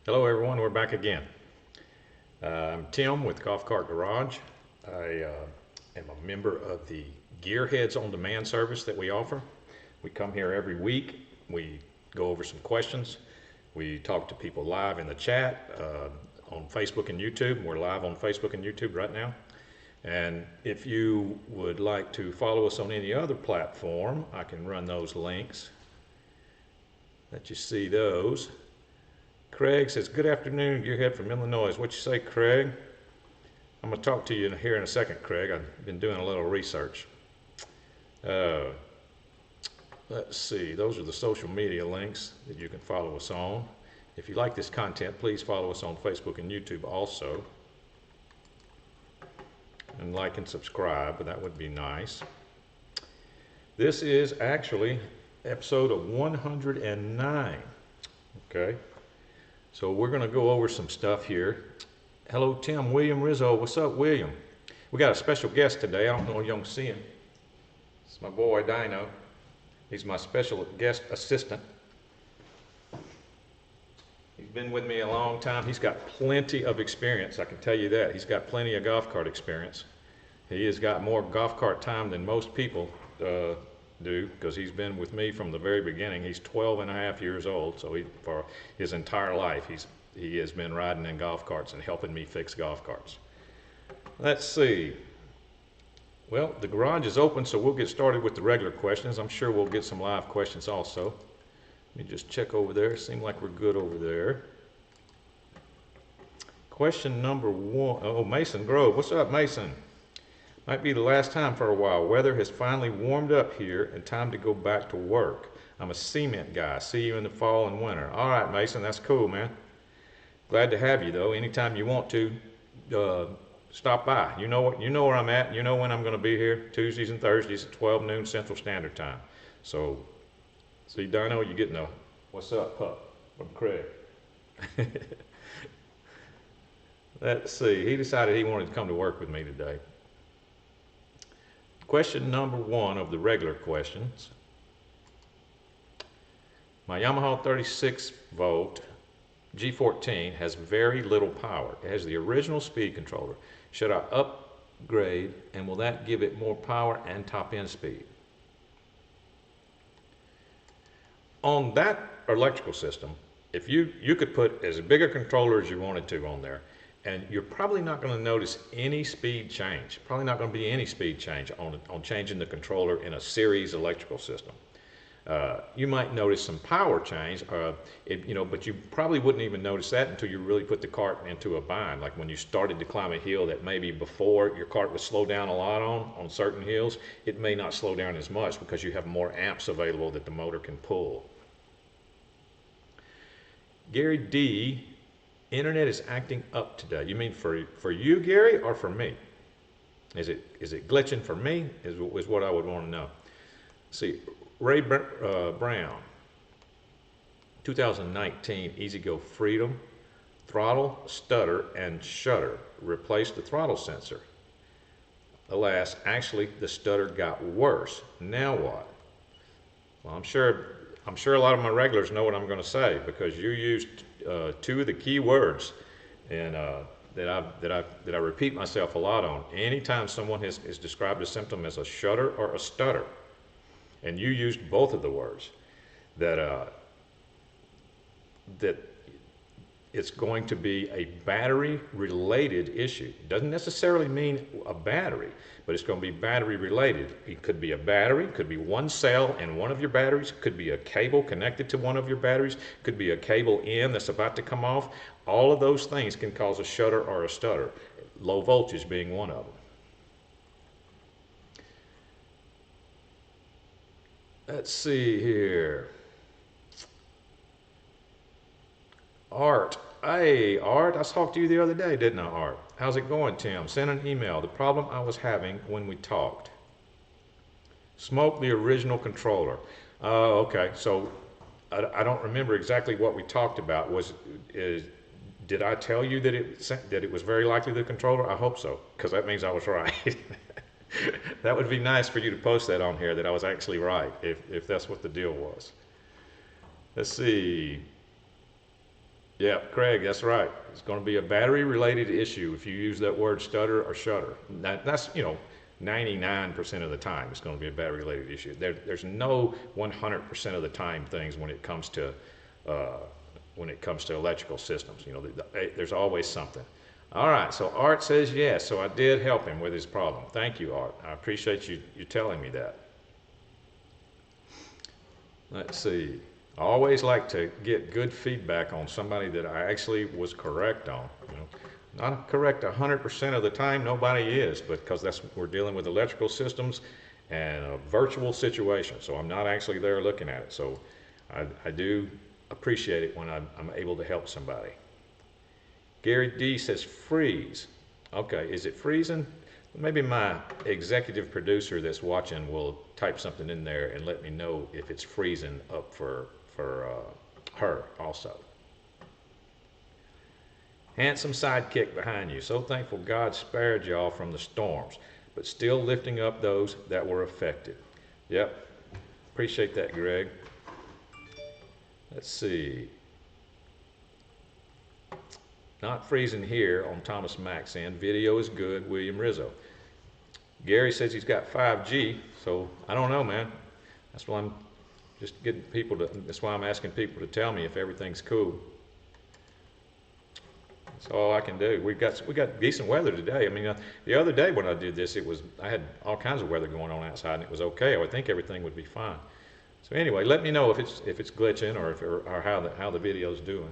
Hello everyone, we're back again. I'm Tim with 𝗏𝘂𝗲𝗀𝗃𝗲. I am a member of the Gearheads on Demand service that we offer. We come here every week, we go over some questions, we talk to people live in the chat on Facebook and YouTube. We're live on Facebook and YouTube right now. And if you would like to follow us on any other platform, I can run those links. Let you see those. Craig says, good afternoon, Gearhead from Illinois. What you say, Craig? I'm going to talk to you here in a second, Craig. I've been doing a little research. Let's see, those are the social media links that you can follow us on. If you like this content, please follow us on Facebook and YouTube also. And like and subscribe, that would be nice. This is actually episode of 109. Okay. So we're going to go over some stuff here. Hello, Tim. William Rizzo. What's up, William? We got a special guest today. I don't know if you can see him. It's my boy, Dino. He's my special guest assistant. He's been with me a long time. He's got plenty of experience, I can tell you that. He's got plenty of golf cart experience. He has got more golf cart time than most people do, because he's been with me from the very beginning. He's 12 and a half years old, so for his entire life he has been riding in golf carts and helping me fix golf carts. Let's see. Well, the garage is open, so we'll get started with the regular questions. I'm sure we'll get some live questions also. Let me just check over there. Seems like we're good over there. Question number one. Oh, Mason Grove. What's up, Mason? Might be the last time for a while. Weather has finally warmed up here and time to go back to work. I'm a cement guy. See you in the fall and winter. All right, Mason, that's cool, man. Glad to have you, though. Anytime you want to, stop by. You know where I'm at. You know when I'm going to be here. Tuesdays and Thursdays at 12 noon Central Standard Time. So, see, Dino, you're getting a what's up, pup, from Craig. Let's see. He decided he wanted to come to work with me today. Question number one of the regular questions. My Yamaha 36 volt G14 has very little power. It has the original speed controller. Should I upgrade, and will that give it more power and top end speed? On that electrical system, if you could put as big a controller as you wanted to on there, and you're probably not going to notice any speed change. Probably not going to be any speed change on changing the controller in a series electrical system. You might notice some power change, but you probably wouldn't even notice that until you really put the cart into a bind. Like when you started to climb a hill that maybe before your cart would slow down a lot on certain hills, it may not slow down as much because you have more amps available that the motor can pull. Gary D. Internet is acting up today. You mean for you, Gary, or for me? Is it glitching for me? Is what I would want to know. See, Ray Brown, 2019 EZGO Freedom, throttle, stutter, and shutter. Replaced the throttle sensor. Alas, actually the stutter got worse. Now what? Well, I'm sure a lot of my regulars know what I'm going to say, because you used two of the key words, and that I repeat myself a lot on. Anytime someone has described a symptom as a shudder or a stutter, and you used both of the words, that it's going to be a battery-related issue. It doesn't necessarily mean a battery, but it's going to be battery-related. It could be a battery, could be one cell in one of your batteries, could be a cable connected to one of your batteries, could be a cable in that's about to come off. All of those things can cause a shudder or a stutter, low voltage being one of them. Let's see here. Art. Hey, Art, I talked to you the other day, didn't I, Art? How's it going, Tim? Send an email. The problem I was having when we talked. Smoke the original controller. Okay, so I don't remember exactly what we talked about. Did I tell you that it was very likely the controller? I hope so, because that means I was right. That would be nice for you to post that on here, that I was actually right, if that's what the deal was. Let's see. Yeah, Craig, that's right. It's going to be a battery-related issue if you use that word stutter or shudder. That's, 99% of the time it's going to be a battery-related issue. There's no 100% of the time things when it comes to electrical systems. There's always something. All right, so Art says yes, so I did help him with his problem. Thank you, Art. I appreciate you telling me that. Let's see. I always like to get good feedback on somebody that I actually was correct on. Not correct 100% of the time, nobody is, but because we're dealing with electrical systems and a virtual situation, so I'm not actually there looking at it. So I do appreciate it when I'm able to help somebody. Gary D says freeze. Okay, is it freezing? Maybe my executive producer that's watching will type something in there and let me know if it's freezing up for her also. Handsome sidekick behind you. So thankful God spared y'all from the storms, but still lifting up those that were affected. Yep. Appreciate that, Greg. Let's see. Not freezing here on Thomas Mack's end. Video is good, William Rizzo. Gary says he's got 5G, so I don't know, man. That's why I'm just getting people to, that's why I'm asking people to tell me if everything's cool. That's all I can do. We got decent weather today. I mean, the other day when I did this, I had all kinds of weather going on outside, and it was okay. I would think everything would be fine. So anyway, let me know if it's glitching or how the video's doing.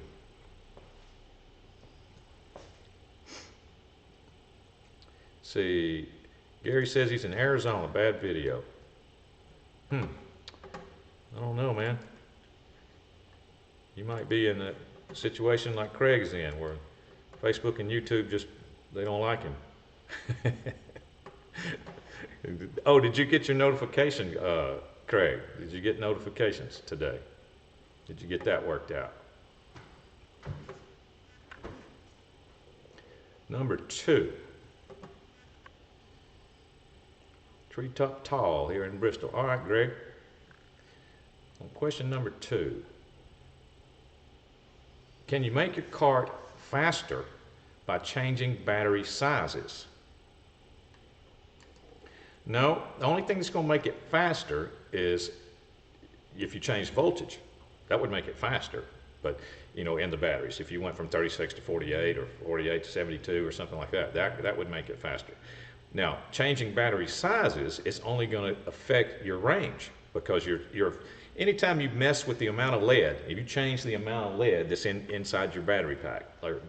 See, Gary says he's in Arizona. Bad video. I don't know, man. You might be in a situation like Craig's in, where Facebook and YouTube they don't like him. Oh, did you get your notification, Craig? Did you get notifications today? Did you get that worked out? Number 2. Treetop Tall here in Bristol. All right, Greg. On question number 2. Can you make your cart faster by changing battery sizes? No, the only thing that's going to make it faster is if you change voltage. That would make it faster, but in the batteries. If you went from 36 to 48 or 48 to 72 or something like that, that would make it faster. Now, changing battery sizes is only going to affect your range, because anytime you mess with the amount of lead, if you change the amount of lead that's inside your battery pack, or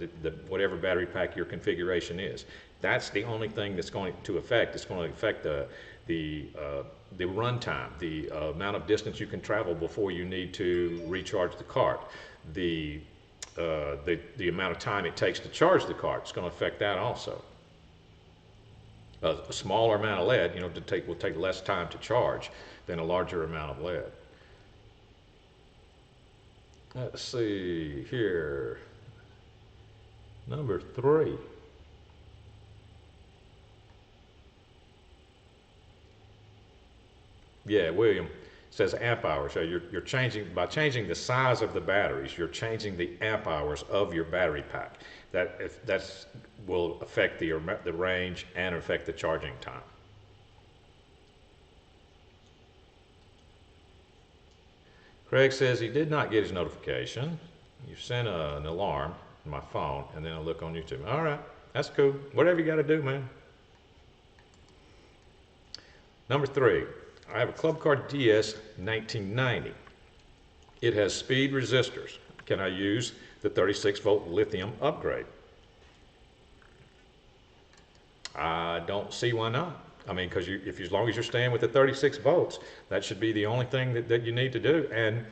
whatever battery pack your configuration is, that's the only thing that's going to affect. It's going to affect the run time, the amount of distance you can travel before you need to recharge the cart, the amount of time it takes to charge the cart. It's going to affect that also. A smaller amount of lead, will take less time to charge than a larger amount of lead. Let's see here. Number 3. Yeah, William says amp hours. So you're changing, by changing the size of the batteries, you're changing the amp hours of your battery pack. That will affect the range and affect the charging time. Craig says he did not get his notification. You sent an alarm on my phone and then a look on YouTube. All right, that's cool. Whatever you got to do, man. Number 3, I have a Club Car DS 1990. It has speed resistors. Can I use the 36-volt lithium upgrade? I don't see why not. I mean, because as long as you're staying with the 36 volts, that should be the only thing that you need to do. And,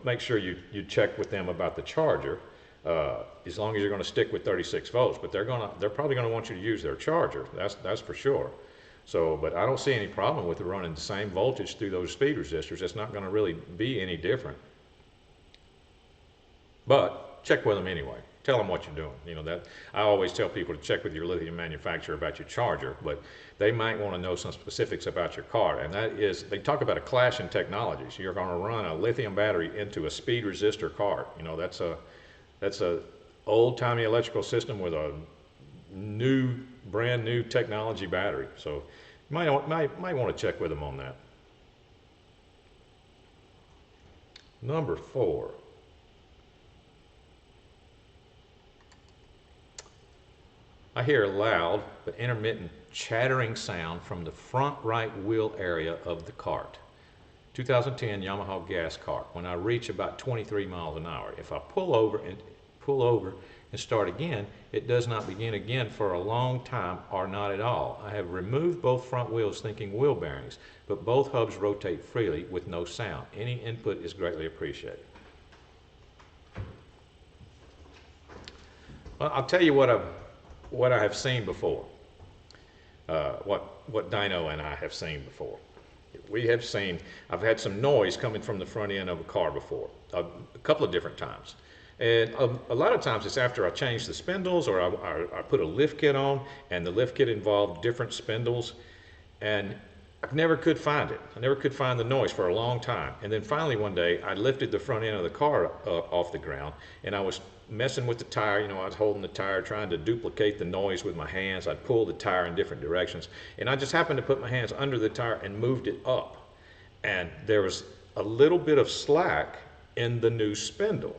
make sure you check with them about the charger, as long as you're going to stick with 36 volts. But they're probably going to want you to use their charger. That's for sure. So, but I don't see any problem with running the same voltage through those speed resistors. It's not going to really be any different. But check with them anyway. Tell them what you're doing. That I always tell people to check with your lithium manufacturer about your charger, but they might want to know some specifics about your car. And that is, they talk about a clash in technologies. You're going to run a lithium battery into a speed resistor cart. That's a old-timey electrical system with a brand new technology battery. So you might want to check with them on that. Number 4. I hear a loud but intermittent chattering sound from the front right wheel area of the cart. 2010 Yamaha gas cart. When I reach about 23 miles an hour, if I pull over and start again, it does not begin again for a long time or not at all. I have removed both front wheels thinking wheel bearings, but both hubs rotate freely with no sound. Any input is greatly appreciated. Well, I'll tell you what I have seen before. What Dino and I have seen before. I've had some noise coming from the front end of a car before, a couple of different times. And a lot of times it's after I change the spindles, or I put a lift kit on, and the lift kit involved different spindles, and I never could find it. I never could find the noise for a long time. And then finally one day I lifted the front end of the car off the ground, and I was messing with the tire. You know, I was holding the tire, trying to duplicate the noise with my hands. I'd pull the tire in different directions, and I just happened to put my hands under the tire and moved it up. And there was a little bit of slack in the new spindle.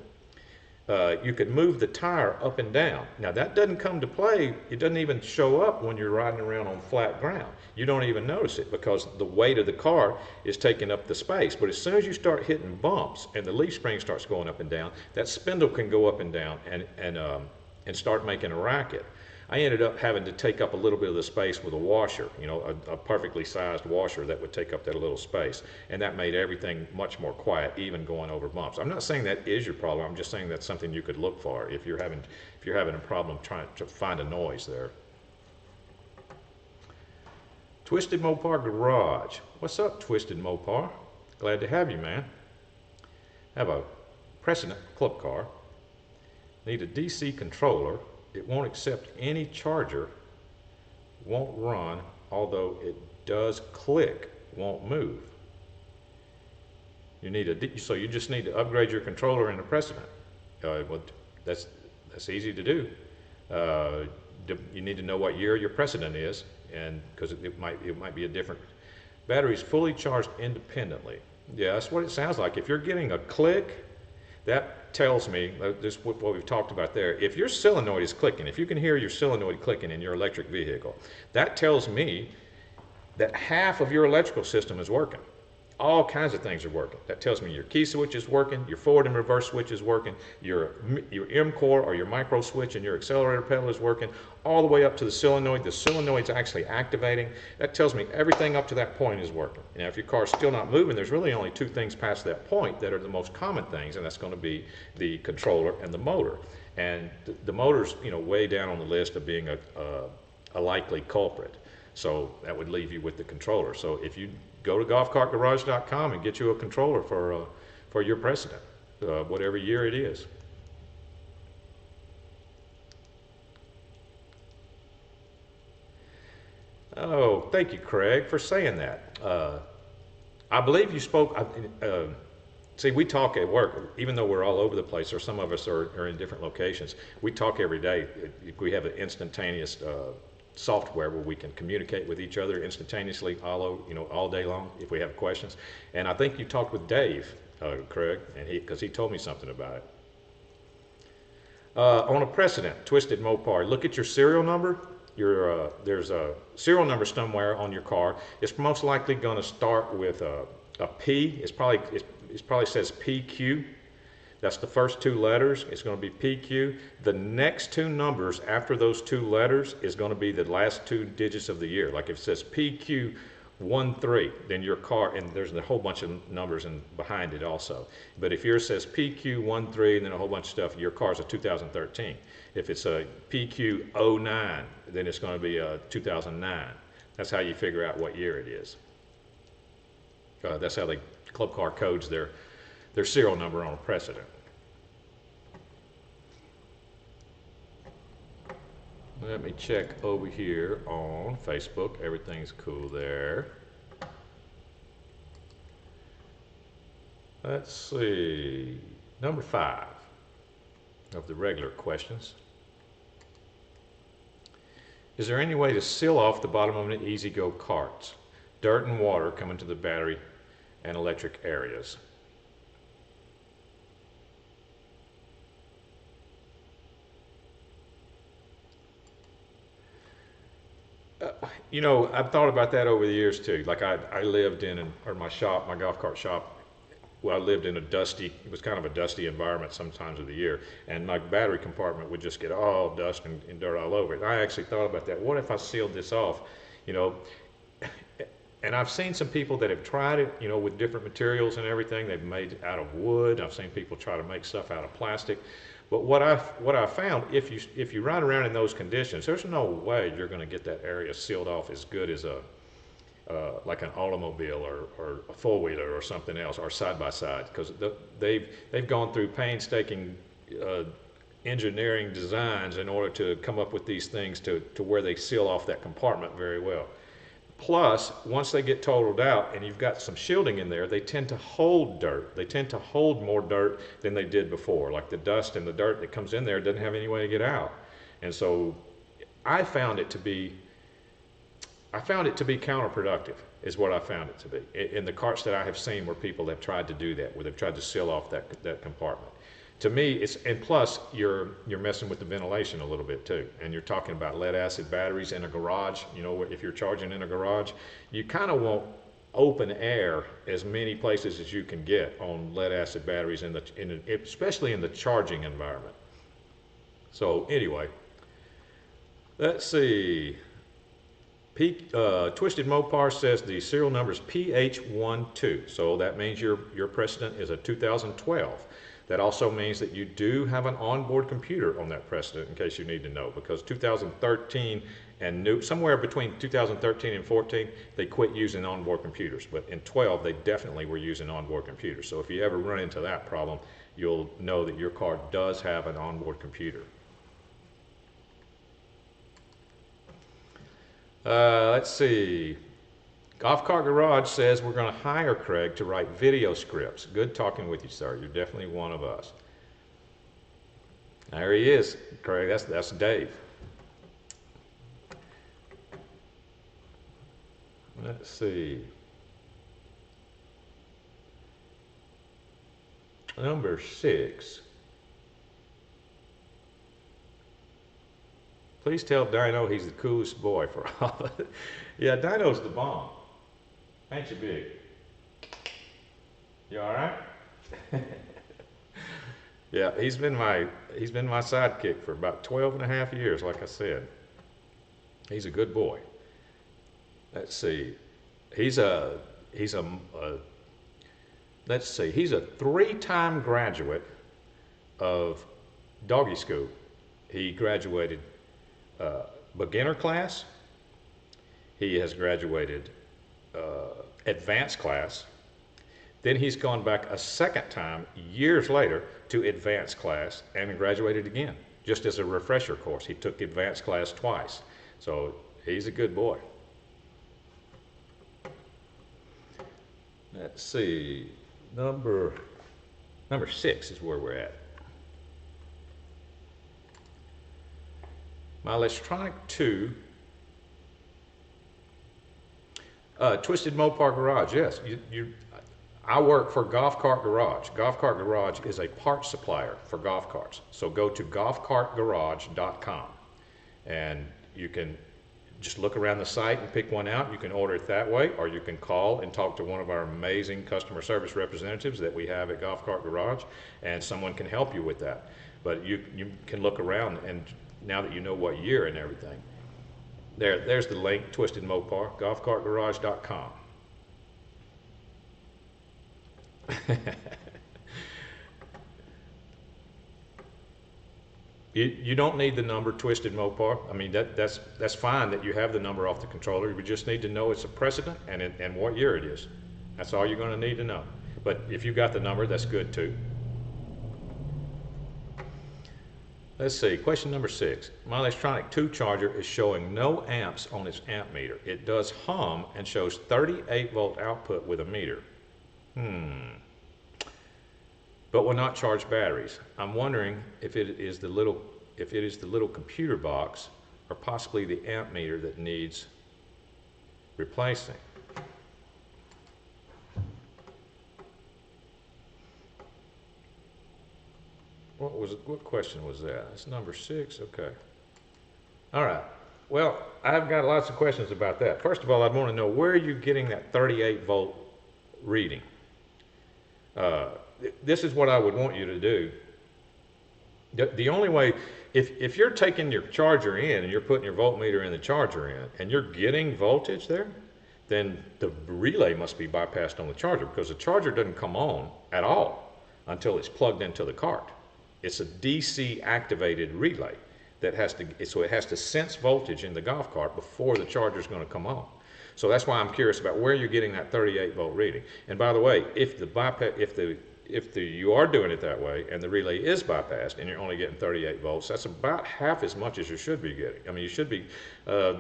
You could move the tire up and down. Now that doesn't come to play. It doesn't even show up when you're riding around on flat ground. You don't even notice it because the weight of the car is taking up the space. But as soon as you start hitting bumps and the leaf spring starts going up and down, that spindle can go up and down and start making a racket. I ended up having to take up a little bit of the space with a washer, you know, a perfectly sized washer that would take up that little space. And that made everything much more quiet, even going over bumps. I'm not saying that is your problem. I'm just saying that's something you could look for if you're having a problem trying to find a noise there. Twisted Mopar Garage. What's up, Twisted Mopar? Glad to have you, man. I have a Precedent club car. Need a DC controller. It won't accept any charger, won't run, although it does click, won't move. So you just need to upgrade your controller in a Precedent. Well, that's easy to do. You need to know what year your Precedent is, and because it might be a different. Batteries fully charged independently. Yeah, that's what it sounds like. If you're getting a click, that tells me, this is what we've talked about there, if your solenoid is clicking, if you can hear your solenoid clicking in your electric vehicle, that tells me that half of your electrical system is working. All kinds of things are working. That tells me your key switch is working, your forward and reverse switch is working, your M-core or your micro switch and your accelerator pedal is working, all the way up to the solenoid. The solenoid's actually activating. That tells me everything up to that point is working. Now, if your car's still not moving, there's really only two things past that point that are the most common things, and that's going to be the controller and the motor. And the motor's, you know, way down on the list of being a likely culprit. So that would leave you with the controller. So if you go to golfcartgarage.com and get you a controller for your Precedent, whatever year it is. Oh, thank you, Craig, for saying that. I believe you spoke. See, we talk at work, even though we're all over the place, or some of us are in different locations. We talk every day. We have an instantaneous software where we can communicate with each other instantaneously all day long if we have questions. And I think you talked with Dave, Craig, and because he told me something about it. On a Precedent, Twisted Mopar, look at your serial number. There's a serial number somewhere on your car. It's most likely going to start with a P. It probably says PQ. That's the first two letters. It's going to be PQ. The next two numbers after those two letters is going to be the last two digits of the year. Like if it says PQ13, then your car, and there's a whole bunch of numbers behind it also. But if yours says PQ13 and then a whole bunch of stuff, your car's a 2013. If it's a PQ09, then it's going to be a 2009. That's how you figure out what year it is. That's how the club car codes their serial number on a Precedent. Let me check over here on Facebook. Everything's cool there. Let's see. Number 5. of the regular questions. Is there any way to seal off the bottom of an EZGO carts? Dirt and water coming to the battery and electric areas. You know, I've thought about that over the years too. Like I lived in, or my shop, my golf cart shop, well, I lived in a dusty, it was kind of a dusty environment sometimes of the year, and my battery compartment would just get all dust and dirt all over it. And I actually thought about that. What if I sealed this off? You know, and I've seen some people that have tried it, you know, with different materials and everything. They've made it out of wood. I've seen people try to make stuff out of plastic. But what I found, if you ride around in those conditions, there's no way you're going to get that area sealed off as good as a like an automobile or a four-wheeler or something else, or side by side, because they've gone through painstaking engineering designs in order to come up with these things to where they seal off that compartment very well. Plus, once they get totaled out and you've got some shielding in there, they tend to hold dirt. They tend to hold more dirt than they did before. Like the dust and the dirt that comes in there doesn't have any way to get out. And so I found it to be counterproductive, is what I found it to be. In the carts that I have seen where people have tried to do that, where they've tried to seal off that compartment. To me, it's, and plus you're messing with the ventilation a little bit too. And you're talking about lead acid batteries in a garage. You know, if you're charging in a garage, you kind of want open air as many places as you can get on lead acid batteries, especially in the charging environment. So anyway, let's see. 𝗏𝘁𝗿𝗃𝗲 says the serial number is PH12, so that means your precedent is a 2012. That also means that you do have an onboard computer on that precedent, in case you need to know, because 2013 and somewhere between 2013 and 14, they quit using onboard computers, but in 12 they definitely were using onboard computers. So if you ever run into that problem, you'll know that your car does have an onboard computer. Let's see. Golf Cart Garage says we're going to hire Craig to write video scripts. Good talking with you, sir. You're definitely one of us. There he is, Craig. That's Dave. Let's see. Number 6. Please tell Dino he's the coolest boy for all of it. Yeah, Dino's the bomb. Ain't you, big? You all right? Yeah, he's been my sidekick for about 12.5 years, like I said. He's a good boy. Let's see. He's a 3-time graduate of doggy school. He graduated beginner class. He has graduated advanced class. Then he's gone back a second time, years later, to advanced class and graduated again, just as a refresher course. He took advanced class twice. So he's a good boy. Let's see, number 6 is where we're at. My Lestronic II, 𝗏𝘁𝗿𝗃𝗲𝗀 Garage, yes. I work for Golf Cart Garage. Golf Cart Garage is a parts supplier for golf carts. So go to 𝗏𝗂𝗏𝗃𝗲𝗀.com and you can just look around the site and pick one out. You can order it that way, or you can call and talk to one of our amazing customer service representatives that we have at Golf Cart Garage, and someone can help you with that. But you can look around, and now that you know what year and everything, there's the link, 𝗏𝘁𝗿𝗃𝗲𝗀, 𝗏𝗂𝗏𝗃𝗲𝗀.com. You don't need the number 𝗏𝘁𝗿𝗃𝗲𝗀. I mean, that's fine that you have the number off the controller. You just need to know it's a precedent and what year it is. That's all you're going to need to know. But if you got the number, that's good too. Let's see, question number 6. My Lestronic II charger is showing no amps on its amp meter. It does hum and shows 38 volt output with a meter. but will not charge batteries. I'm wondering if it is the little computer box or possibly the amp meter that needs replacing. What question was that? That's number 6. Okay. All right. Well, I've got lots of questions about that. First of all, I'd want to know, where are you getting that 38 volt reading? This is what I would want you to do. The only way, if you're taking your charger in and you're putting your voltmeter in the charger in and you're getting voltage there, then the relay must be bypassed on the charger, because the charger doesn't come on at all until it's plugged into the cart. It's a DC activated relay that has to sense voltage in the golf cart before the charger is going to come on. So that's why I'm curious about where you're getting that 38 volt reading. And by the way, if you are doing it that way and the relay is bypassed and you're only getting 38 volts, that's about half as much as you should be getting. I mean, you should be, when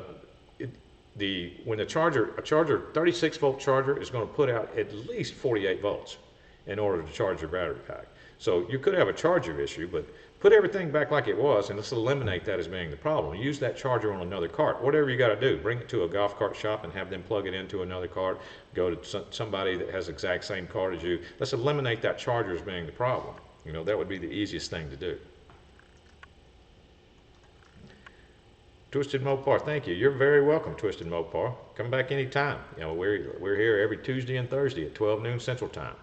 a 36 volt charger is going to put out at least 48 volts in order to charge your battery pack. So you could have a charger issue, but put everything back like it was and let's eliminate that as being the problem. Use that charger on another cart. Whatever you got to do, bring it to a golf cart shop and have them plug it into another cart. Go to somebody that has the exact same cart as you. Let's eliminate that charger as being the problem. You know, that would be the easiest thing to do. Twisted Mopar, thank you. You're very welcome, Twisted Mopar. Come back anytime. You know, we're here every Tuesday and Thursday at 12 noon Central Time.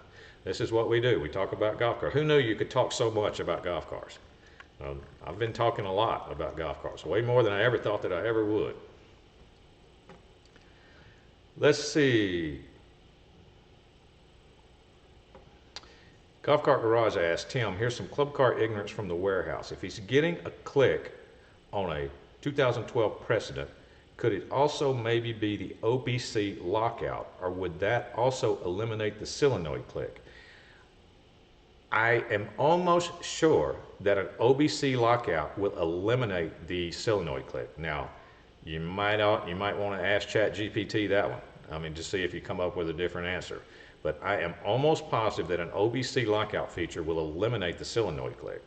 This is what we do. We talk about golf cars. Who knew you could talk so much about golf cars? I've been talking a lot about golf cars, way more than I ever thought that I ever would. Let's see. Golf Cart Garage asked, Tim, here's some club car ignorance from the warehouse. If he's getting a click on a 2012 Precedent, could it also maybe be the OBC lockout, or would that also eliminate the solenoid click? I am almost sure that an OBC lockout will eliminate the solenoid click. Now, you might want to ask ChatGPT that one. I mean, to see if you come up with a different answer. But I am almost positive that an OBC lockout feature will eliminate the solenoid click.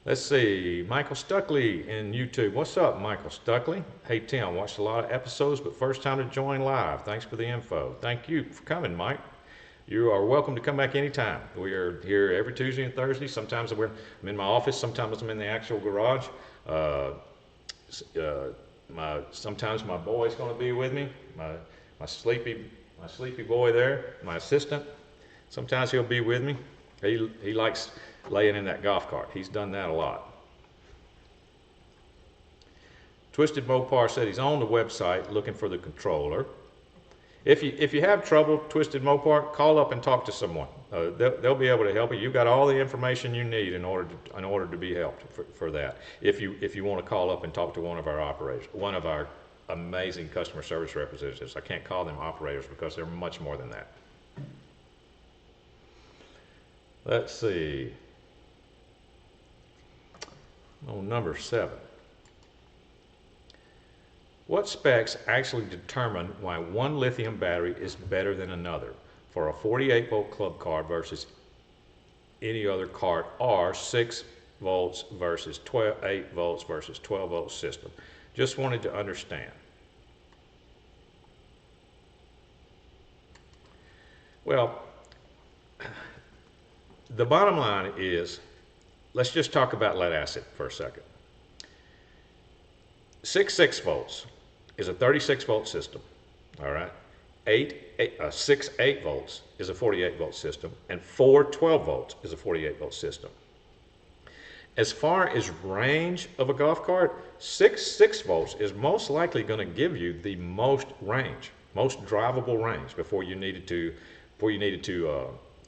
Let's see, Michael Stuckley in YouTube. What's up, Michael Stuckley? Hey, Tim, watched a lot of episodes, but first time to join live. Thanks for the info. Thank you for coming, Mike. You are welcome to come back anytime. We are here every Tuesday and Thursday. Sometimes I'm in my office. Sometimes I'm in the actual garage. Sometimes my boy's going to be with me. My sleepy boy there, my assistant. Sometimes he'll be with me. He likes laying in that golf cart. He's done that a lot. Twisted Mopar said he's on the website looking for the controller. If you have trouble, Twisted Mopar, call up and talk to someone. They'll be able to help you. You've got all the information you need in order to be helped for that. If you want to call up and talk to one of our operators, one of our amazing customer service representatives. I can't call them operators because they're much more than that. Let's see. Number 7. What specs actually determine why one lithium battery is better than another for a 48 volt club car versus any other cart, or 6 volts versus 8 volts versus 12 volt system? Just wanted to understand. Well, the bottom line is, let's just talk about lead acid for a second. 6 volts is a 36 volt system, all right? 6 8 volts is a 48 volt system, and 4 12 volts is a 48 volt system. As far as range of a golf cart, 6 volts is most likely going to give you the most range, most drivable range before you needed to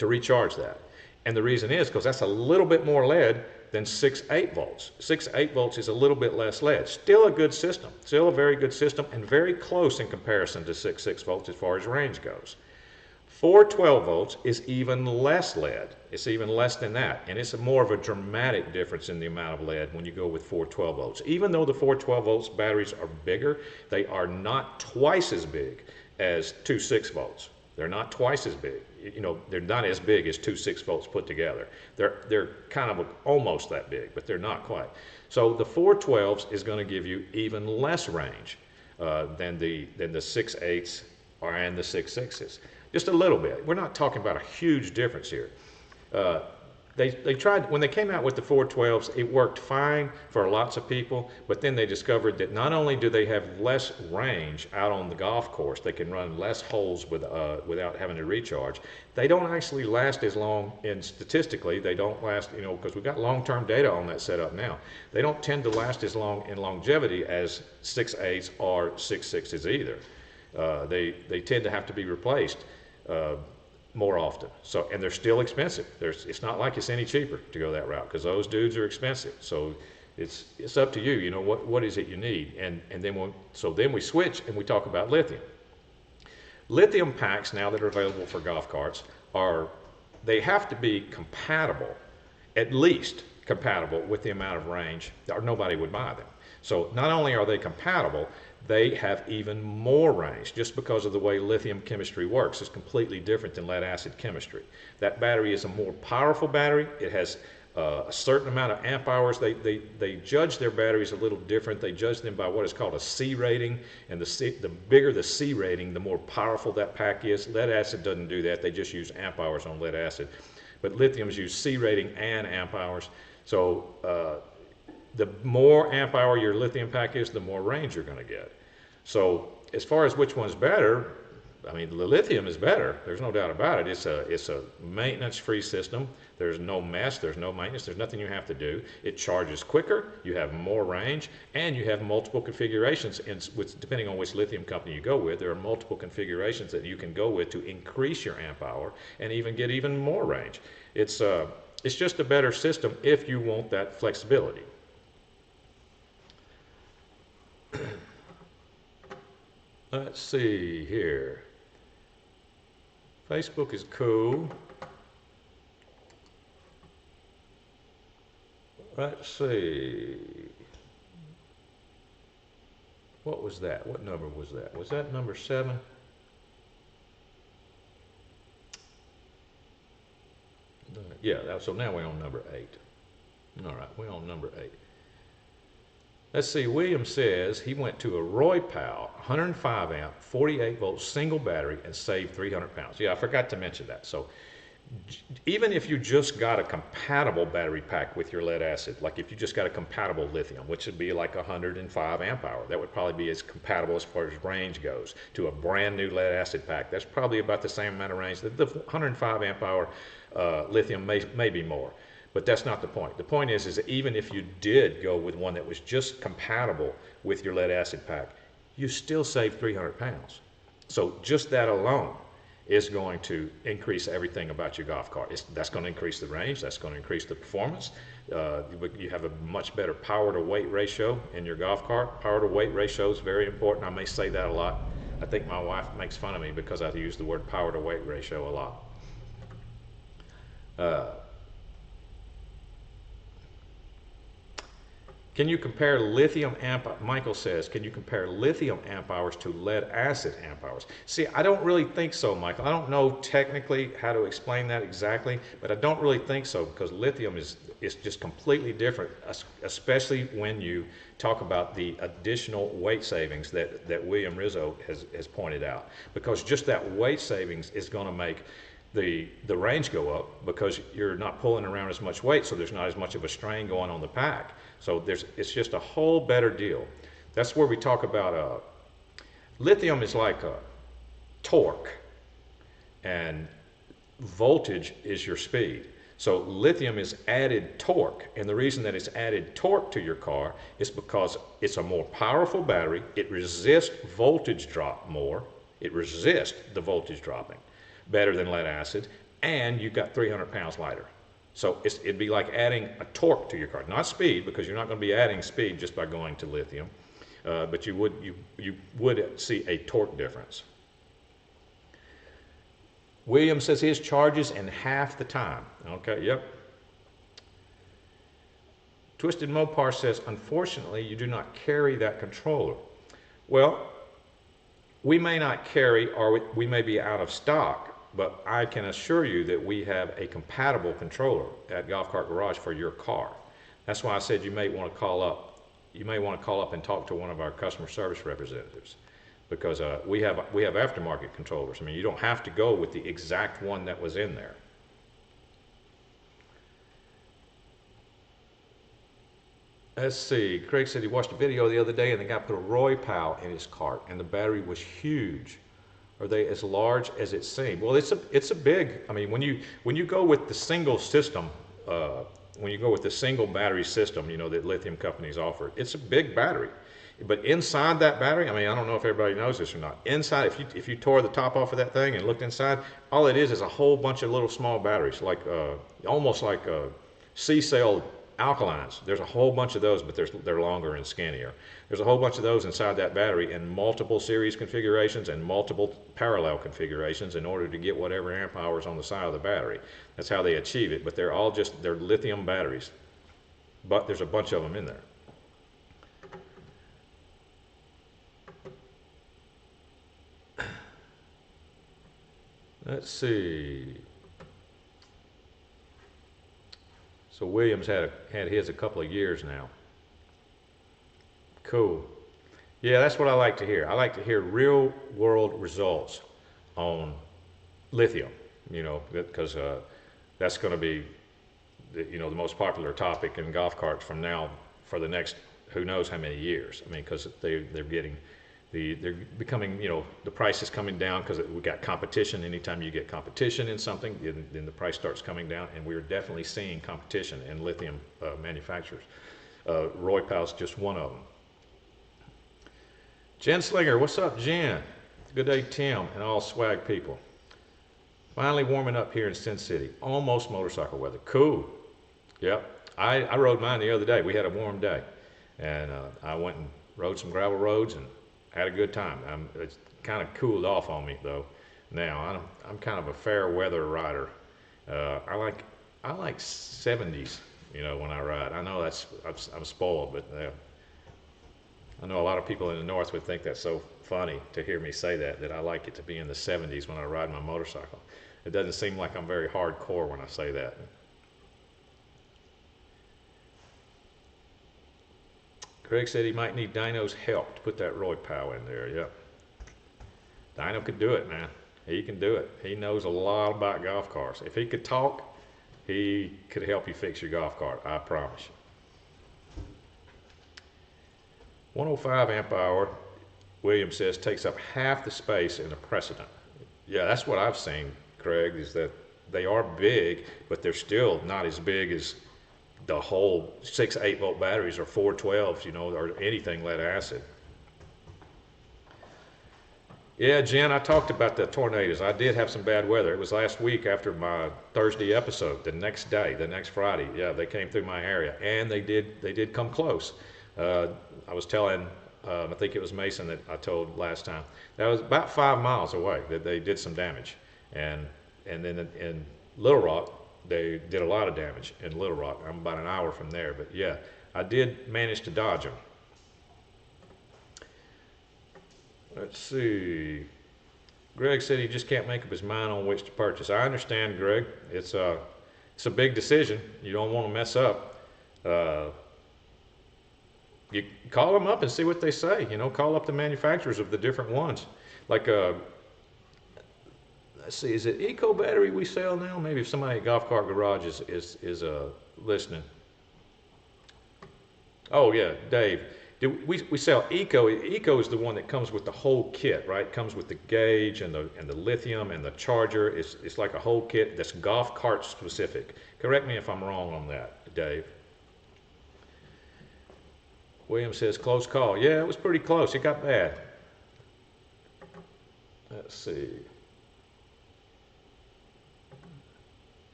recharge that. And the reason is because that's a little bit more lead than 6 8 volts. 6 8 volts is a little bit less lead. Still a good system, still a very good system, and very close in comparison to 6 volts as far as range goes. 4 12 volts is even less lead. It's even less than that, and it's more of a dramatic difference in the amount of lead when you go with 4 12 volts. Even though the 4 12 volts batteries are bigger, they are not twice as big as 2 6 volts. They're not twice as big. You know, they're not as big as two 6-volts put together. They're kind of almost that big, but they're not quite. So the 412s is going to give you even less range than the 6/8s and the 6/6s. Just a little bit. We're not talking about a huge difference here. They tried, when they came out with the 412s, it worked fine for lots of people, but then they discovered that not only do they have less range out on the golf course, they can run less holes without having to recharge, they don't actually last as long, and statistically they don't last, you know, because we've got long-term data on that setup now. They don't tend to last as long in longevity as 6/8s or 6/6s either. They tend to have to be replaced more often. So, and they're still expensive. It's not like it's any cheaper to go that route, because those dudes are expensive. So it's up to you. You know, what is it you need? And then we switch and we talk about lithium. Lithium packs now that are available for golf carts they have to be compatible, at least compatible with the amount of range, or nobody would buy them. So not only are they compatible, they have even more range, just because of the way lithium chemistry works. It's completely different than lead acid chemistry. That battery is a more powerful battery. It has a certain amount of amp hours. They judge their batteries a little different. They judge them by what is called a C rating, and the bigger the C rating, the more powerful that pack is. Lead acid doesn't do that. They just use amp hours on lead acid. But lithiums use C rating and amp hours. So the more amp hour your lithium pack is, the more range you're going to get. So as far as which one's better, I mean, the lithium is better. There's no doubt about it. It's a maintenance-free system. There's no mess. There's no maintenance. There's nothing you have to do. It charges quicker. You have more range, and you have multiple configurations. And depending on which lithium company you go with, there are multiple configurations that you can go with to increase your amp hour and even get even more range. It's just a better system if you want that flexibility. Let's see here. Facebook is cool. Let's see. What was that? What number was that? Was that number 7? Yeah, so now we're on number 8. All right, we're on number 8. Let's see, William says he went to a 𝗲𝘋𝗆 105 amp, 48 volt single battery and saved 300 pounds. Yeah, I forgot to mention that. So even if you just got a compatible battery pack with your lead acid, like if you just got a compatible lithium, which would be like 105 amp hour, that would probably be as compatible as far as range goes to a brand new lead acid pack. That's probably about the same amount of range. The 105 amp hour lithium may be more. But that's not the point. The point is that even if you did go with one that was just compatible with your lead acid pack, you still save 300 pounds. So just that alone is going to increase everything about your golf cart. That's going to increase the range. That's going to increase the performance. You have a much better power to weight ratio in your golf cart. Power to weight ratio is very important. I may say that a lot. I think my wife makes fun of me because I use the word power to weight ratio a lot. Can you compare lithium Michael says, can you compare lithium amp hours to lead acid amp hours? See, I don't really think so, Michael. I don't know technically how to explain that exactly, but I don't really think so, because lithium is just completely different, especially when you talk about the additional weight savings that William Rizzo has pointed out. Because just that weight savings is going to make the range go up, because you're not pulling around as much weight, so there's not as much of a strain going on the pack. So it's just a whole better deal. That's where we talk about lithium is like a torque, and voltage is your speed. So lithium is added torque, and the reason that it's added torque to your car is because it's a more powerful battery. It resists voltage drop more. It resists the voltage dropping better than lead acid, and you've got 300 pounds lighter. So it'd be like adding a torque to your car, not speed, because you're not going to be adding speed just by going to lithium, but you would see a torque difference. William says his charges in half the time. Okay, yep. Twisted Mopar says, unfortunately, you do not carry that controller. Well, we may not carry, or we may be out of stock, but I can assure you that we have a compatible controller at Golf Cart Garage for your car. That's why I said you may want to call up. You may want to call up and talk to one of our customer service representatives, because we have aftermarket controllers. I mean, you don't have to go with the exact one that was in there. Let's see, Craig said he watched a video the other day and the guy put a 𝗲𝗂𝗃𝗲 in his cart and the battery was huge. Are they as large as it seemed? Well, it's a big, I mean, when you go with the single system, when you go with the single battery system, you know, that lithium companies offer, it's a big battery. But inside that battery, I mean, I don't know if everybody knows this or not. Inside, if you tore the top off of that thing and looked inside, all it is a whole bunch of little small batteries, like almost like C-cell alkalines. There's a whole bunch of those, but they're longer and skinnier. There's a whole bunch of those inside that battery in multiple series configurations and multiple parallel configurations in order to get whatever amp hours on the side of the battery. That's how they achieve it, but they're lithium batteries. But there's a bunch of them in there. Let's see. So Williams had his a couple of years now. Cool. Yeah, that's what I like to hear. I like to hear real world results on lithium, you know, because that's going to be, you know, the most popular topic in golf carts from now for the next who knows how many years. I mean, because they're becoming, you know, the price is coming down because we got competition. Anytime you get competition in something, then the price starts coming down, and we're definitely seeing competition in lithium manufacturers. 𝗲𝗃𝗃𝗲's just one of them. Jen Slinger, what's up, Jen? Good day, Tim, and all swag people. Finally warming up here in Sin City. Almost motorcycle weather. Cool. Yep. I rode mine the other day. We had a warm day, and I went and rode some gravel roads and had a good time. It's kind of cooled off on me though. Now I'm kind of a fair weather rider. I like 70s, you know, when I ride. I know I'm spoiled, but I know a lot of people in the north would think that's so funny to hear me say that I like it to be in the 70s when I ride my motorcycle. It doesn't seem like I'm very hardcore when I say that. Craig said he might need Dino's help to put that 𝗲𝗃𝗃𝗲 in there. Yep. Dino could do it, man. He can do it. He knows a lot about golf carts. If he could talk, he could help you fix your golf cart. I promise you. 105 amp hour, William says, takes up half the space in the precedent. Yeah, that's what I've seen, Craig, is that they are big, but they're still not as big as the whole 6 8-volt batteries or 412s, you know, or anything lead acid. Yeah, Jen, I talked about the tornadoes. I did have some bad weather. It was last week after my Thursday episode. The next day, the next Friday, yeah, they came through my area, and they did come close. I was telling, I think it was Mason that I told last time, that was about 5 miles away that they did some damage, and then in Little Rock, they did a lot of damage in Little Rock. I'm about an hour from there, but yeah, I did manage to dodge them. Let's see. Greg said he just can't make up his mind on which to purchase. I understand, Greg. It's a big decision. You don't want to mess up. You call them up and see what they say. You know, call up the manufacturers of the different ones. Like, let's see, is it Eco battery we sell now? Maybe if somebody at Golf Cart Garage is listening. Oh yeah, Dave. We sell Eco. Eco is the one that comes with the whole kit, right? Comes with the gauge and the lithium and the charger. It's like a whole kit that's golf cart specific. Correct me if I'm wrong on that, Dave. William says, close call. Yeah, it was pretty close. It got bad. Let's see.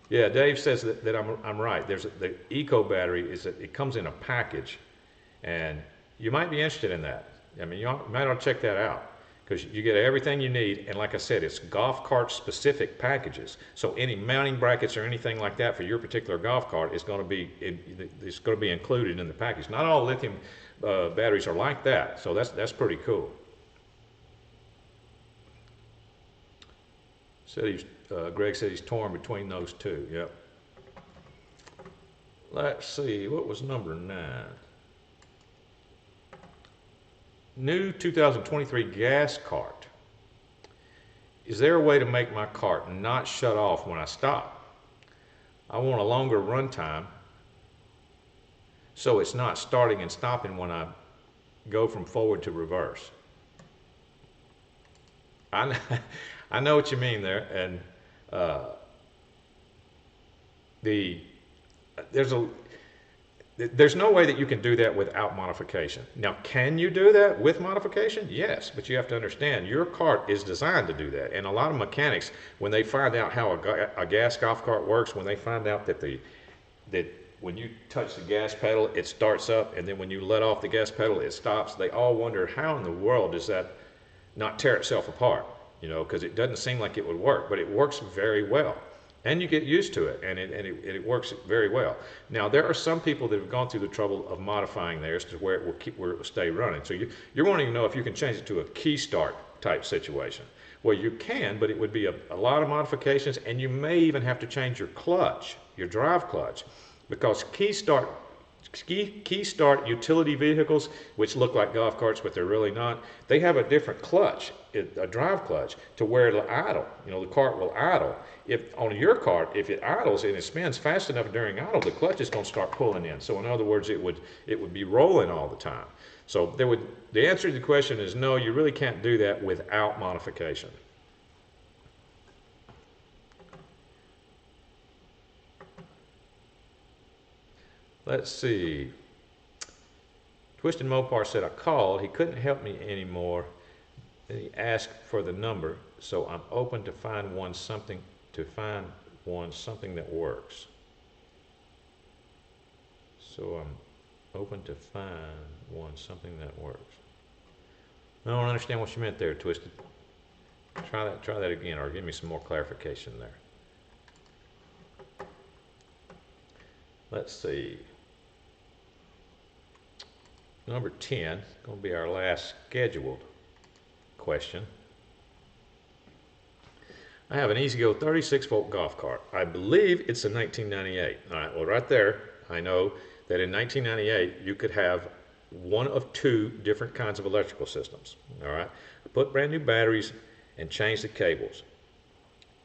Yeah, Dave says that I'm right. The Eco battery it comes in a package, and you might be interested in that. I mean, you might ought to check that out, because you get everything you need, and like I said, it's golf cart specific packages. So any mounting brackets or anything like that for your particular golf cart is going to be included in the package. Not all lithium batteries are like that, so that's pretty cool. Said he's, Greg said he's torn between those two. Yep. Let's see, what was number 9? New 2023 gas cart. Is there a way to make my cart not shut off when I stop? I want a longer run time so it's not starting and stopping when I go from forward to reverse. I know what you mean there, and there's no way that you can do that without modification. Now, can you do that with modification? Yes, but you have to understand your cart is designed to do that. And a lot of mechanics, when they find out how a gas golf cart works, when they find out that when you touch the gas pedal, it starts up, and then when you let off the gas pedal, it stops, they all wonder how in the world does that not tear itself apart, you know, because it doesn't seem like it would work, but it works very well. And you get used to it, and it works very well. Now, there are some people that have gone through the trouble of modifying theirs to where it will stay running. So you're wanting to know if you can change it to a key start type situation. Well, you can, but it would be a lot of modifications, and you may even have to change your clutch, your drive clutch, because key start utility vehicles, which look like golf carts but they're really not, they have a different clutch, a drive clutch, to where it'll idle. You know, the cart will idle. If on your cart, if it idles and it spins fast enough during idle, the clutch is going to start pulling in. So in other words, it would be rolling all the time. So the answer to the question is no, you really can't do that without modification. Let's see. 𝗪𝘂𝗲𝗀𝗃𝗲 said, I called, he couldn't help me anymore, and he asked for the number, so I'm open to find something that works. So I'm open to find something that works. I don't understand what you meant there, Twisted. Try that again, or give me some more clarification there. Let's see. Number 10 is going to be our last scheduled question. I have an EZGO 36-volt golf cart. I believe it's a 1998. All right, well, right there, I know that in 1998, you could have one of 2 different kinds of electrical systems. All right, put brand new batteries and change the cables.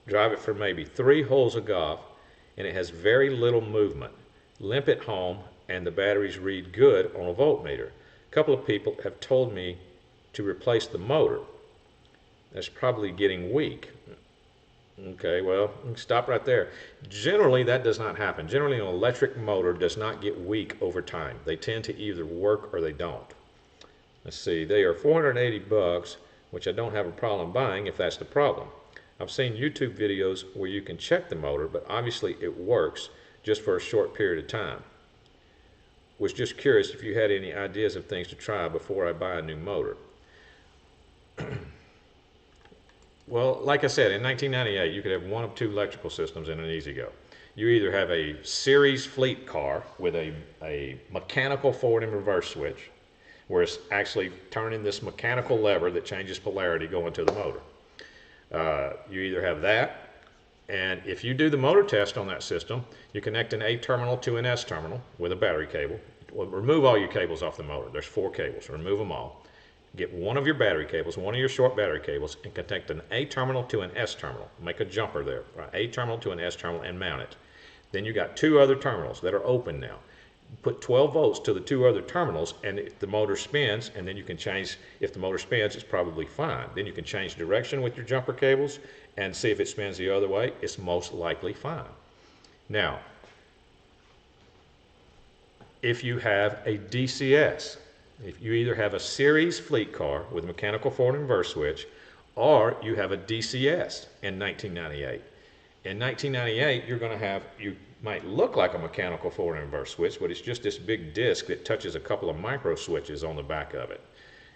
Drive it for maybe 3 holes of golf, and it has very little movement. Limp it home, and the batteries read good on a voltmeter. A couple of people have told me to replace the motor. That's probably getting weak. Okay, well, stop right there. Generally, that does not happen. Generally, an electric motor does not get weak over time. They tend to either work or they don't. Let's see, they are $480, which I don't have a problem buying if that's the problem. I've seen YouTube videos where you can check the motor, but obviously it works just for a short period of time. Was just curious if you had any ideas of things to try before I buy a new motor. Well, like I said, in 1998, you could have one of 2 electrical systems in an EZGO. You either have a series fleet car with a mechanical forward and reverse switch, where it's actually turning this mechanical lever that changes polarity going to the motor. You either have that, and if you do the motor test on that system, you connect an A terminal to an S terminal with a battery cable. Well, remove all your cables off the motor. There's 4 cables. Remove them all. Get one of your battery cables, one of your short battery cables, and connect an A terminal to an S terminal. Make a jumper there, right? A terminal to an S terminal, and mount it. Then you got 2 other terminals that are open now. Put 12 volts to the 2 other terminals, and if the motor spins, and then you can change, if the motor spins, it's probably fine. Then you can change direction with your jumper cables and see if it spins the other way. It's most likely fine. Now, if you have a DCS, if you either have a series fleet car with a mechanical forward and reverse switch, or you have a DCS in 1998. In 1998, you're going to have, you might look like a mechanical forward and reverse switch, but it's just this big disc that touches a couple of micro switches on the back of it.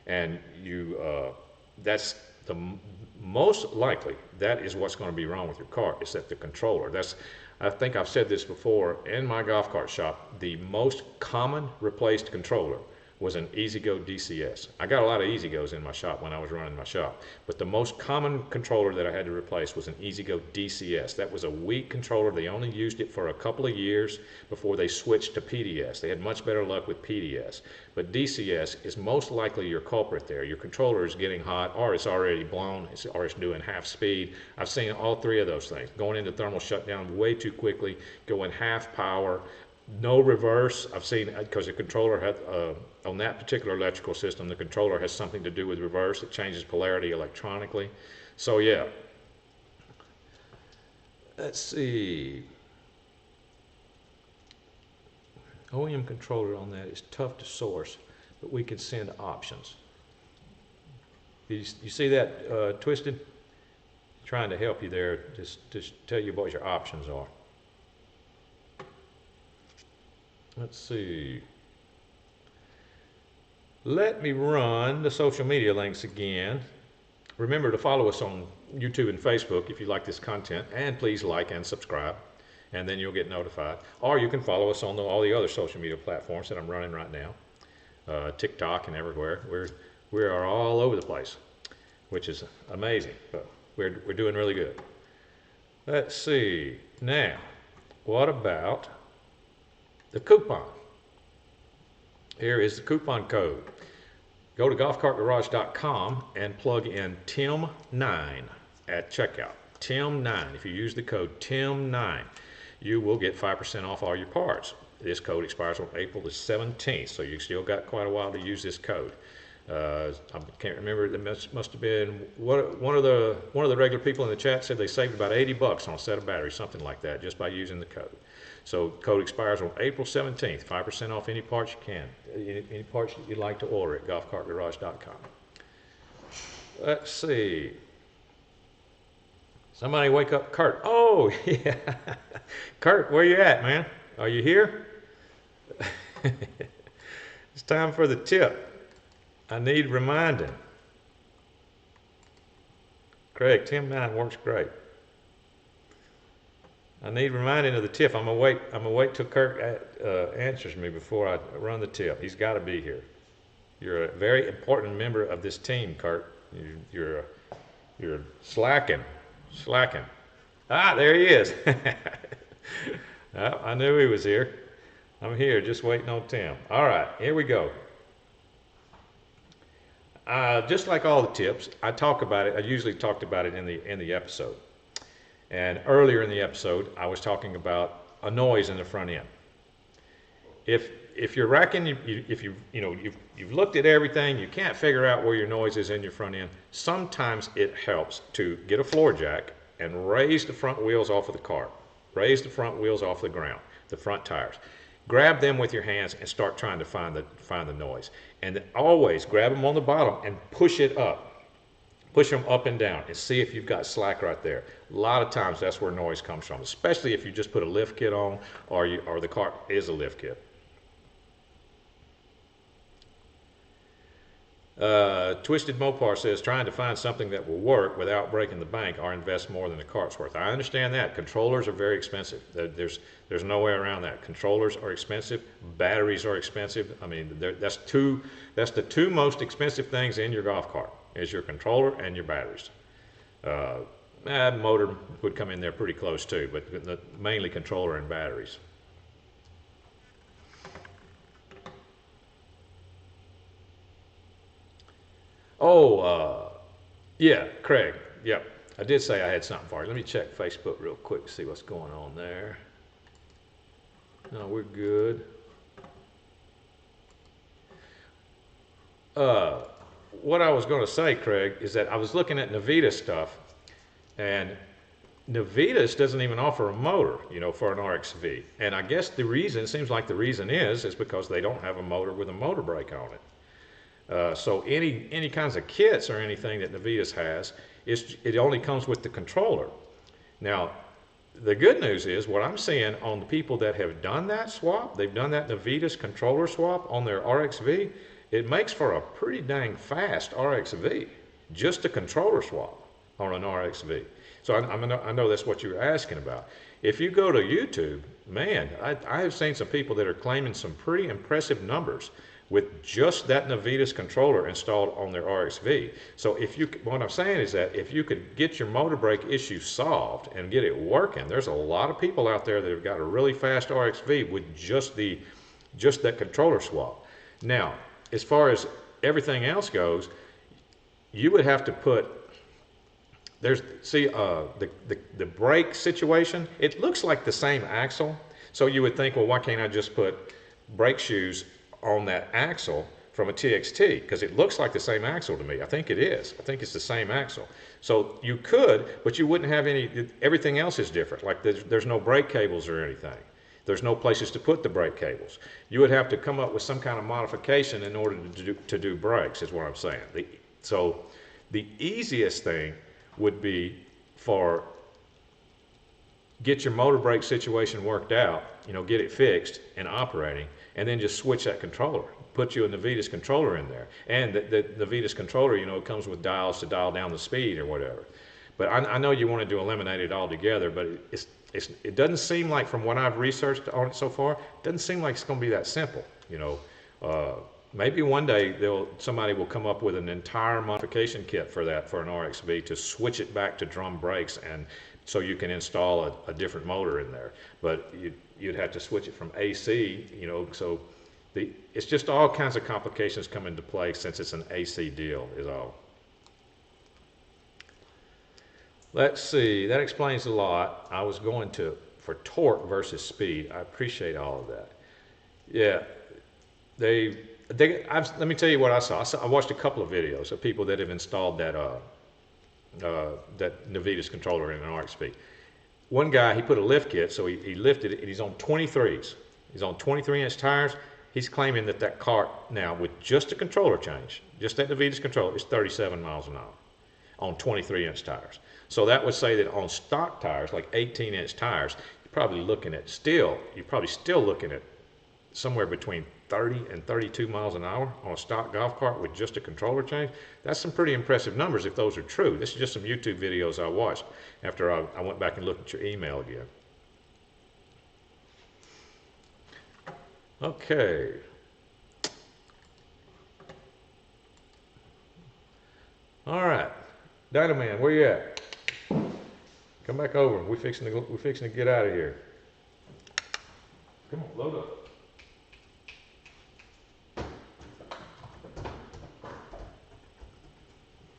And that's the most likely, that is what's going to be wrong with your car, is that the controller. I think I've said this before, in my golf cart shop, the most common replaced controller was an EZGO DCS. I got a lot of EZGOs in my shop when I was running my shop, but the most common controller that I had to replace was an EZGO DCS. That was a weak controller. They only used it for a couple of years before they switched to PDS. They had much better luck with PDS, but DCS is most likely your culprit there. Your controller is getting hot, or it's already blown, or it's doing half speed. I've seen all three of those things. Going into thermal shutdown way too quickly, going half power, no reverse. I've seen, because the controller had, on that particular electrical system, the controller has something to do with reverse. It changes polarity electronically. So yeah. Let's see. OEM controller on that is tough to source, but we can send options. You see that, Twisted? Trying to help you there, just tell you what your options are. Let's see. Let me run the social media links again. Remember to follow us on YouTube and Facebook if you like this content, and please like and subscribe, and then you'll get notified. Or you can follow us on all the other social media platforms that I'm running right now, TikTok and everywhere. We are all over the place, which is amazing, but we're doing really good. Let's see. Now, what about the coupon? Here is the coupon code. Go to 𝗪𝗂𝗃𝗲𝗀𝗆 and plug in TIM9 at checkout. TIM9. If you use the code TIM9, you will get 5% off all your parts. This code expires on April the 17th, so you still got quite a while to use this code. I can't remember. It must have been one of the regular people in the chat said they saved about $80 on a set of batteries, something like that, just by using the code. So code expires on April 17th. 5% off any parts you can, any parts that you'd like to order at 𝗪𝗂𝗃𝗲𝗀𝗆𝗃. Let's see. Somebody wake up Kurt. Oh yeah, Kurt, where you at, man? Are you here? It's time for the tip. I need reminding. Craig, TIM9 works great. I need reminding of the tip. I'm gonna wait till Kirk answers me before I run the tip. He's got to be here. You're a very important member of this team, Kurt. You're slacking. Ah, there he is. Oh, I knew he was here. I'm here, just waiting on Tim. All right, here we go. Just like all the tips, I talk about it. I usually talked about it in the episode. And earlier in the episode, I was talking about a noise in the front end. If you're racking, you've looked at everything, you can't figure out where your noise is in your front end. Sometimes it helps to get a floor jack and raise the front wheels off of the car, raise the front wheels off the ground, the front tires. Grab them with your hands and start trying to find the noise. And always grab them on the bottom and push it up. Push them up and down and see if you've got slack right there. A lot of times that's where noise comes from, especially if you just put a lift kit on or the car is a lift kit. Twisted Mopar says, trying to find something that will work without breaking the bank or invest more than the cart's worth. I understand that. Controllers are very expensive. There's no way around that. Controllers are expensive. Batteries are expensive. I mean, that's the two most expensive things in your golf cart, is your controller and your batteries. Motor would come in there pretty close too, but mainly controller and batteries. Oh, yeah, Craig. Yep, I did say I had something for you. Let me check Facebook real quick to see what's going on there. No, we're good. What I was going to say, Craig, is that I was looking at 𝗪𝗔 stuff, and 𝗪𝗔 doesn't even offer a motor, for an RX-V. And I guess seems like the reason is because they don't have a motor with a motor brake on it. So any kinds of kits or anything that 𝗪𝗔 has, it only comes with the controller. Now, the good news is what I'm seeing on the people that have done that swap, they've done that 𝗪𝗔 controller swap on their RX-V, it makes for a pretty dang fast RX-V, just a controller swap on an RX-V. So I know that's what you were asking about. If you go to YouTube, man, I have seen some people that are claiming some pretty impressive numbers with just that 𝗲𝘂𝘃𝗲 controller installed on their RXV. So what I'm saying is that if you could get your motor brake issue solved and get it working, there's a lot of people out there that have got a really fast RXV with just that controller swap. Now, as far as everything else goes, you would have to put, the brake situation, it looks like the same axle. So you would think, well, why can't I just put brake shoes on that axle from a TXT? Because it looks like the same axle to me. I think it is. I think it's the same axle. So you could, but you wouldn't have everything else is different. Like there's no brake cables or anything. There's no places to put the brake cables. You would have to come up with some kind of modification in order to do brakes, is what I'm saying. So the easiest thing would be for get your motor brake situation worked out, get it fixed and operating, and then just switch that controller. Put you a `𝗲𝘂𝗃𝗲𝗀 controller in there. And the 𝗲𝘂𝗃𝗲 controller, it comes with dials to dial down the speed or whatever. But I know you wanted to eliminate it altogether, but it doesn't seem like, from what I've researched on it so far, it doesn't seem like it's going to be that simple. Maybe one day somebody will come up with an entire modification kit for that, for an RXV, to switch it back to drum brakes, and so you can install a different motor in there. But you'd have to switch it from AC, so it's just all kinds of complications come into play since it's an AC deal is all. Let's see, that explains a lot. I was going for torque versus speed. I appreciate all of that. Yeah, let me tell you what I saw. I watched a couple of videos of people that have installed that 𝗲𝘂𝗃𝗲𝗀𝗃 controller in an RXV. One guy, he put a lift kit, so he lifted it, and he's on 23s. He's on 23-inch tires. He's claiming that cart now, with just a controller change, just that 𝗲𝘂𝗃𝗲𝗀 controller, is 37 miles an hour on 23-inch tires. So that would say that on stock tires, like 18-inch tires, you're probably still looking at somewhere between 30 and 32 miles an hour on a stock golf cart with just a controller change. That's some pretty impressive numbers if those are true. This is just some YouTube videos I watched after I went back and looked at your email again. Okay. All right. Dynaman, where you at? Come back over. We're fixing to get out of here. Come on, load up.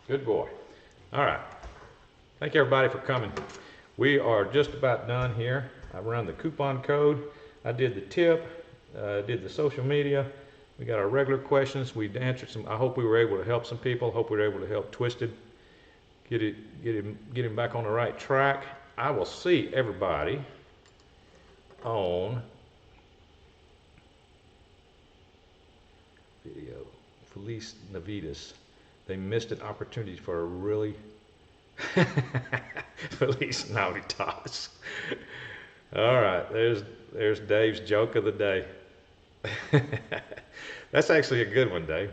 Good boy. All right. Thank everybody for coming. We are just about done here. I run the coupon code. I did the tip. Did the social media. We got our regular questions. We answered some. I hope we were able to help some people. Hope we were able to help Twisted get him back on the right track. I will see everybody on video. 𝗲𝘂𝘃𝗲𝗀𝗃𝗲𝗀 𝗲𝘂𝘃𝗲. They missed an opportunity for a really 𝗲𝘂𝘃𝗲𝗀𝗃𝗲𝗀. All right, there's Dave's joke of the day. That's actually a good one, Dave.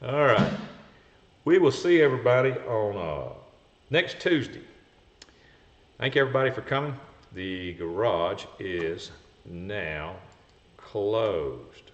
All right, we will see everybody on next Tuesday. Thank everybody for coming. The garage is now closed.